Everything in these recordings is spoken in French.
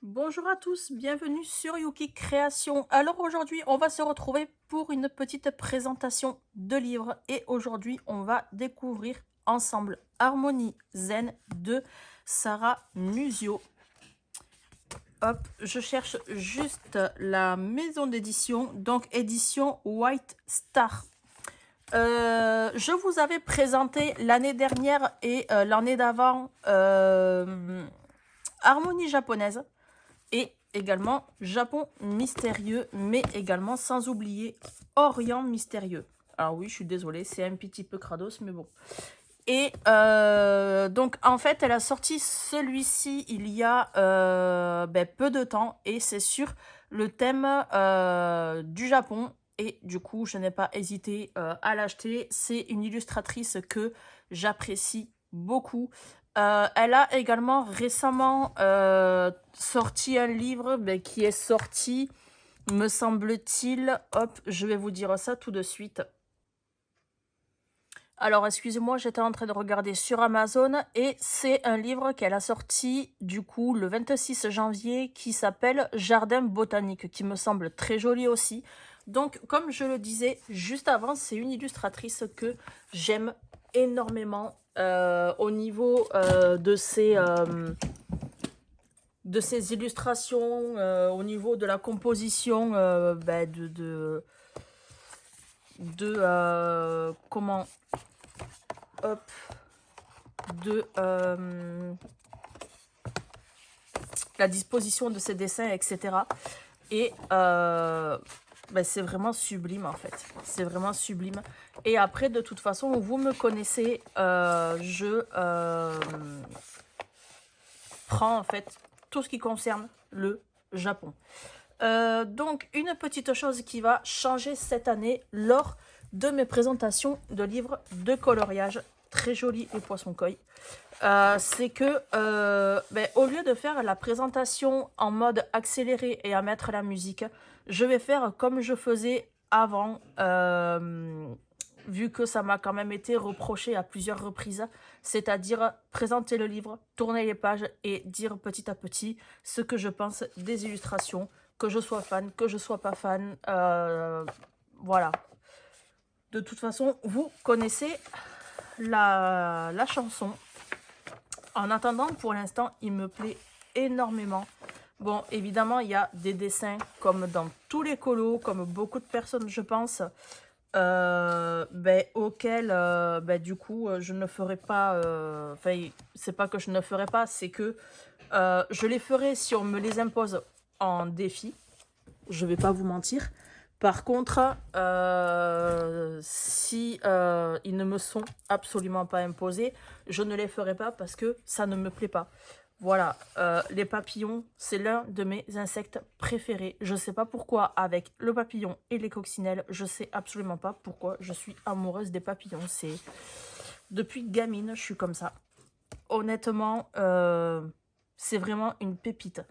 Bonjour à tous, bienvenue sur Yuki Création. Alors aujourd'hui, on va se retrouver pour une petite présentation de livres et aujourd'hui, on va découvrir ensemble Harmonie Zen de Sarah Musio. Hop, je cherche juste la maison d'édition, donc édition White Star. Je vous avais présenté l'année dernière et l'année d'avant Harmonie japonaise. Et également Japon mystérieux, mais également sans oublier Orient mystérieux. Alors oui, je suis désolée, c'est un petit peu crados, mais bon. Et donc en fait, elle a sorti celui-ci il y a peu de temps, et c'est sur le thème du Japon. Et du coup, je n'ai pas hésité à l'acheter. C'est une illustratrice que j'apprécie beaucoup. Elle a également récemment sorti un livre qui est sorti, me semble-t-il. Hop, je vais vous dire ça tout de suite. Alors, excusez-moi, j'étais en train de regarder sur Amazon et c'est un livre qu'elle a sorti du coup le 26 janvier qui s'appelle Jardin botanique, qui me semble très joli aussi. Donc, comme je le disais juste avant, c'est une illustratrice que j'aime énormément au niveau de ses illustrations, au niveau de la composition comment hop de la disposition de ses dessins, etc. Et c'est vraiment sublime en fait. C'est vraiment sublime. Et après, de toute façon, vous me connaissez, je prends en fait tout ce qui concerne le Japon. Donc, une petite chose qui va changer cette année lors de mes présentations de livres de coloriage, très jolis les poissons koi, c'est que au lieu de faire la présentation en mode accéléré et à mettre la musique, je vais faire comme je faisais avant, vu que ça m'a quand même été reproché à plusieurs reprises, c'est-à-dire présenter le livre, tourner les pages et dire petit à petit ce que je pense des illustrations, que je sois fan, que je sois pas fan, voilà. De toute façon, vous connaissez la chanson. En attendant, pour l'instant, il me plaît énormément. Bon, évidemment, il y a des dessins, comme dans tous les colos, comme beaucoup de personnes, je pense, auxquels, du coup, je ne ferai pas... Enfin, c'est pas que je ne ferai pas, c'est que je les ferai si on me les impose en défi. Je vais pas vous mentir. Par contre, si ils ne me sont absolument pas imposés, je ne les ferai pas parce que ça ne me plaît pas. Voilà, les papillons, c'est l'un de mes insectes préférés. Je ne sais pas pourquoi, avec le papillon et les coccinelles, je ne sais absolument pas pourquoi je suis amoureuse des papillons. C'est depuis gamine, je suis comme ça. Honnêtement, c'est vraiment une pépite.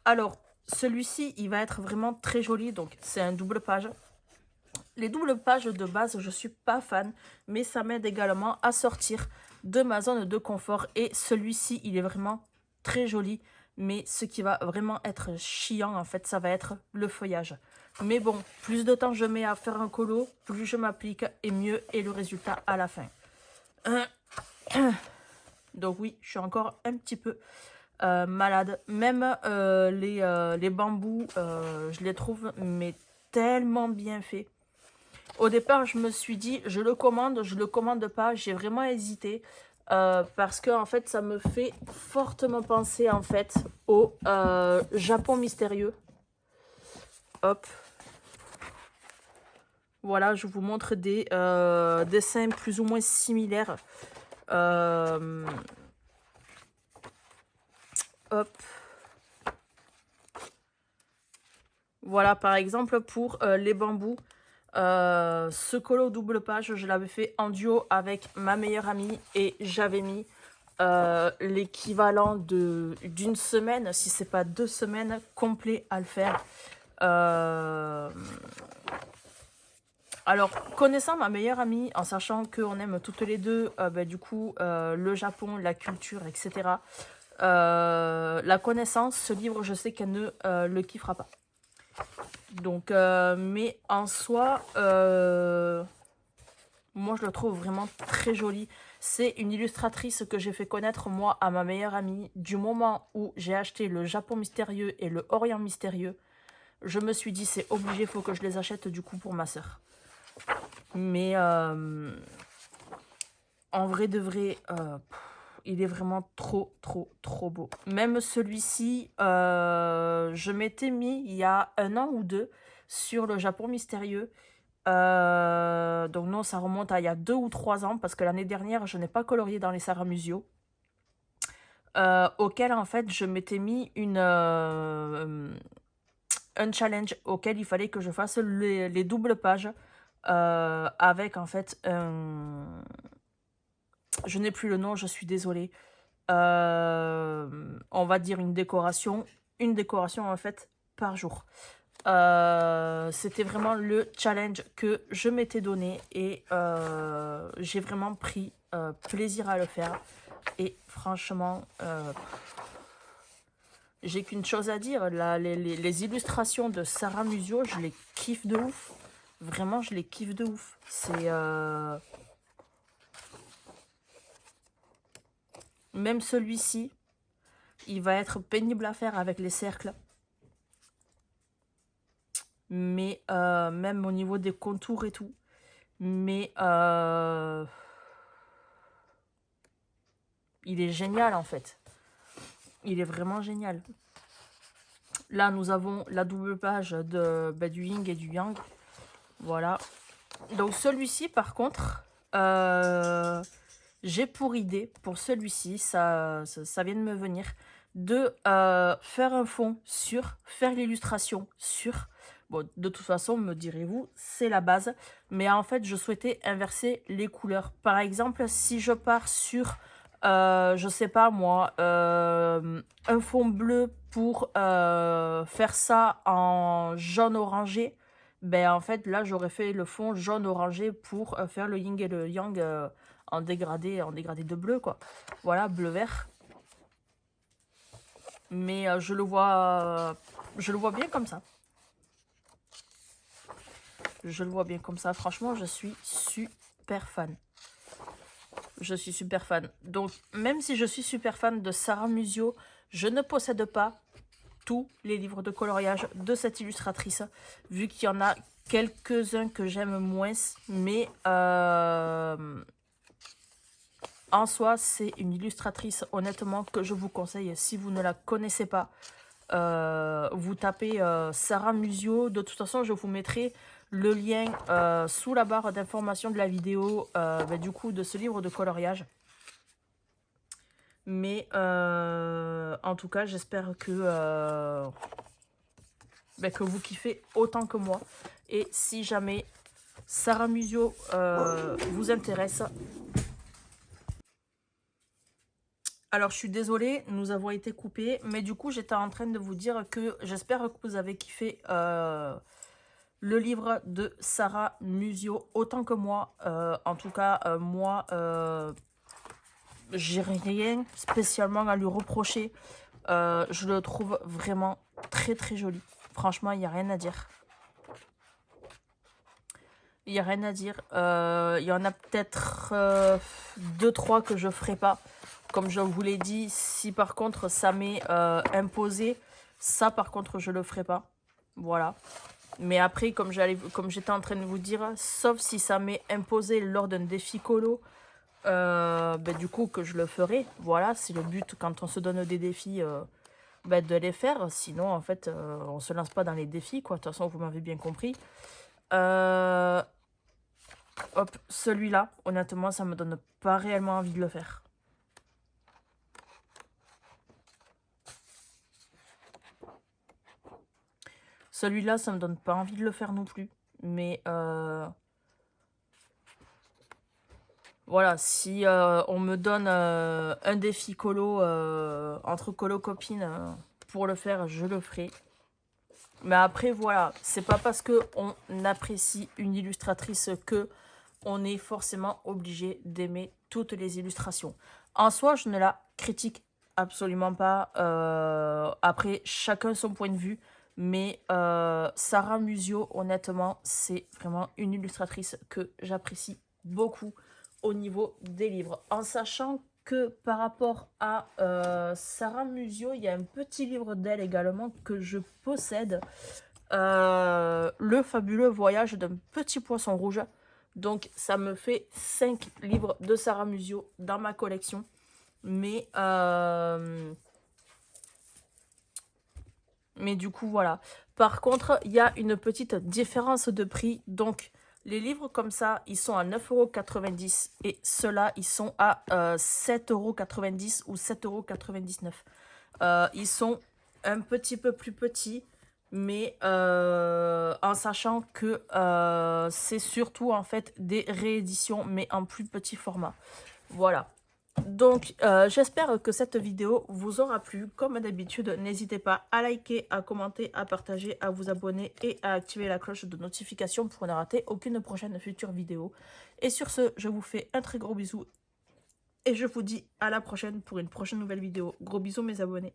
Alors, celui-ci, il va être vraiment très joli, donc c'est un double page. Les doubles pages de base, je suis pas fan, mais ça m'aide également à sortir de ma zone de confort. Et celui-ci, il est vraiment très joli, mais ce qui va vraiment être chiant, en fait, ça va être le feuillage. Mais bon, plus de temps je mets à faire un colo, plus je m'applique et mieux est le résultat à la fin. Donc oui, je suis encore un petit peu malade. Même les bambous, je les trouve mais tellement bien faits. Au départ, je me suis dit, je le commande pas. J'ai vraiment hésité parce que en fait, ça me fait fortement penser en fait au Japon mystérieux. Hop. Voilà, je vous montre des dessins plus ou moins similaires. Hop. Voilà, par exemple, pour les bambous, ce colo double page, je l'avais fait en duo avec ma meilleure amie et j'avais mis l'équivalent d'une semaine, si c'est pas 2 semaines, complet à le faire. Alors, connaissant ma meilleure amie, en sachant qu'on aime toutes les deux, du coup, le Japon, la culture, etc., la connaissance, ce livre, je sais qu'elle ne le kiffera pas. Donc, mais en soi, moi je le trouve vraiment très joli. C'est une illustratrice que j'ai fait connaître moi à ma meilleure amie. Du moment où j'ai acheté le Japon mystérieux et le Orient mystérieux, je me suis dit c'est obligé, il faut que je les achète du coup pour ma soeur. Mais en vrai de vrai, il est vraiment trop beau. Même celui-ci, je m'étais mis il y a 1 an ou 2 sur le Japon mystérieux. Donc non, ça remonte à il y a 2 ou 3 ans parce que l'année dernière, je n'ai pas colorié dans les Sarah Musio. Auquel en fait, je m'étais mis un challenge auquel il fallait que je fasse les doubles pages avec en fait un... Je n'ai plus le nom, je suis désolée. On va dire une décoration en fait par jour. C'était vraiment le challenge que je m'étais donné et j'ai vraiment pris plaisir à le faire. Et franchement, j'ai qu'une chose à dire, les illustrations de Sarah Musio, je les kiffe de ouf. Vraiment, je les kiffe de ouf. C'est... Même celui-ci, il va être pénible à faire avec les cercles. Mais même au niveau des contours et tout. Mais il est génial en fait. Il est vraiment génial. Là, nous avons la double page du yin et du yang. Voilà. Donc celui-ci, par contre, j'ai pour idée, pour celui-ci, ça vient de me venir, de faire un fond sur, faire l'illustration sur. Bon, de toute façon, me direz-vous, c'est la base. Mais en fait, je souhaitais inverser les couleurs. Par exemple, si je pars sur, je sais pas moi, un fond bleu pour faire ça en jaune orangé, ben en fait, là, j'aurais fait le fond jaune orangé pour faire le yin et le yang en dégradé de bleu, quoi. Voilà, bleu-vert. Mais je le vois bien comme ça. Je le vois bien comme ça. Franchement, je suis super fan. Je suis super fan. Donc, même si je suis super fan de Sarah Musio, je ne possède pas tous les livres de coloriage de cette illustratrice, vu qu'il y en a quelques-uns que j'aime moins, mais en soi, c'est une illustratrice, honnêtement, que je vous conseille. Si vous ne la connaissez pas, vous tapez Sarah Musio. De toute façon, je vous mettrai le lien sous la barre d'information de la vidéo, du coup, de ce livre de coloriage. Mais en tout cas, j'espère que vous kiffez autant que moi. Et si jamais Sarah Musio vous intéresse... Alors, je suis désolée, nous avons été coupés. Mais du coup, j'étais en train de vous dire que j'espère que vous avez kiffé le livre de Sarah Musio autant que moi. En tout cas, moi, j'ai rien spécialement à lui reprocher. Je le trouve vraiment très joli. Franchement, il n'y a rien à dire. Il n'y a rien à dire. Il y en a peut-être 2-3 que je ne ferai pas. Comme je vous l'ai dit, si par contre ça m'est imposé, ça par contre je le ferai pas. Voilà. Mais après, comme j'étais en train de vous dire, sauf si ça m'est imposé lors d'un défi colo, du coup que je le ferai. Voilà, c'est le but quand on se donne des défis, de les faire. Sinon, en fait, on se lance pas dans les défis, quoi. De toute façon, vous m'avez bien compris. Hop, celui-là, honnêtement, ça me donne pas réellement envie de le faire. Celui-là, ça me donne pas envie de le faire non plus. Mais voilà, si on me donne un défi colo entre colo copines pour le faire, je le ferai. Mais après, voilà, c'est pas parce qu'on apprécie une illustratrice que on est forcément obligé d'aimer toutes les illustrations. En soi, je ne la critique absolument pas. Après, chacun son point de vue. Mais Sarah Musio, honnêtement, c'est vraiment une illustratrice que j'apprécie beaucoup au niveau des livres. En sachant que par rapport à Sarah Musio, il y a un petit livre d'elle également que je possède. Le fabuleux voyage d'un petit poisson rouge. Donc ça me fait 5 livres de Sarah Musio dans ma collection. Mais du coup, voilà. Par contre, il y a une petite différence de prix. Donc, les livres comme ça, ils sont à 9,90 € et ceux-là, ils sont à 7,90 € ou 7,99 €. Ils sont un petit peu plus petits, mais en sachant que c'est surtout en fait des rééditions, mais en plus petit format. Voilà. Donc, j'espère que cette vidéo vous aura plu. Comme d'habitude, n'hésitez pas à liker, à commenter, à partager, à vous abonner et à activer la cloche de notification pour ne rater aucune prochaine future vidéo. Et sur ce, je vous fais un très gros bisou et je vous dis à la prochaine pour une prochaine nouvelle vidéo. Gros bisous mes abonnés.